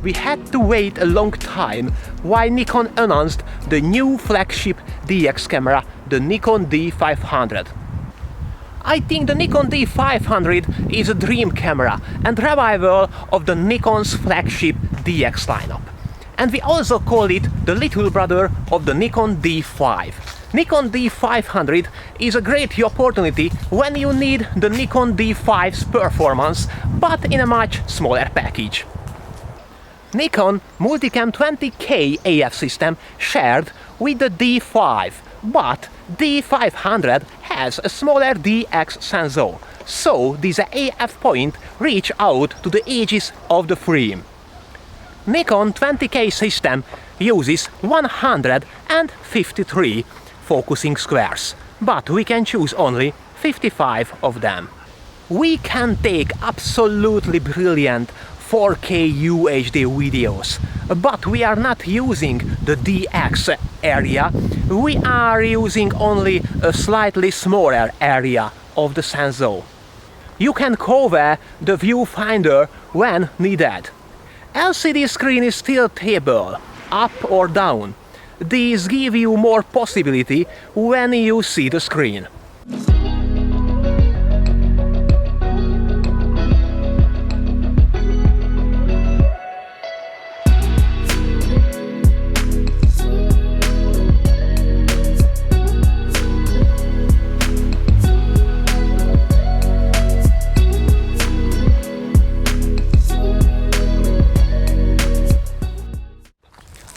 we had to wait a long time while Nikon announced the new flagship DX camera, the Nikon D500. I think the Nikon D500 is a dream camera and revival of the Nikon's flagship DX lineup. And we also call it the little brother of the Nikon D5. Nikon D500 is a great opportunity when you need the Nikon D5's performance, but in a much smaller package. Nikon Multicam 20K AF system shared with the D5, but D500 has a smaller DX sensor, so this AF point reach out to the edges of the frame. Nikon 20K system uses 153 focusing squares, but we can choose only 55 of them. We can take absolutely brilliant 4K UHD videos, but we are not using the DX area, we are using only a slightly smaller area of the sensor. You can cover the viewfinder when needed. LCD screen is tiltable, up or down. These give you more possibility when you see the screen.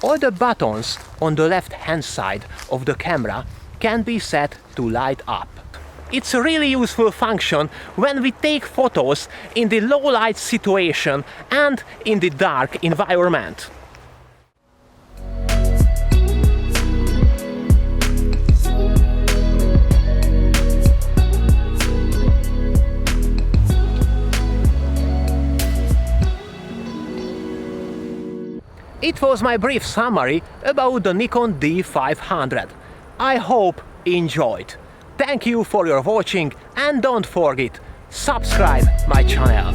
All the buttons on the left-hand side of the camera can be set to light up. It's a really useful function when we take photos in the low light situation and in the dark environment. It was my brief summary about the Nikon D500. I hope you enjoyed. Thank you for your watching and don't forget, subscribe my channel.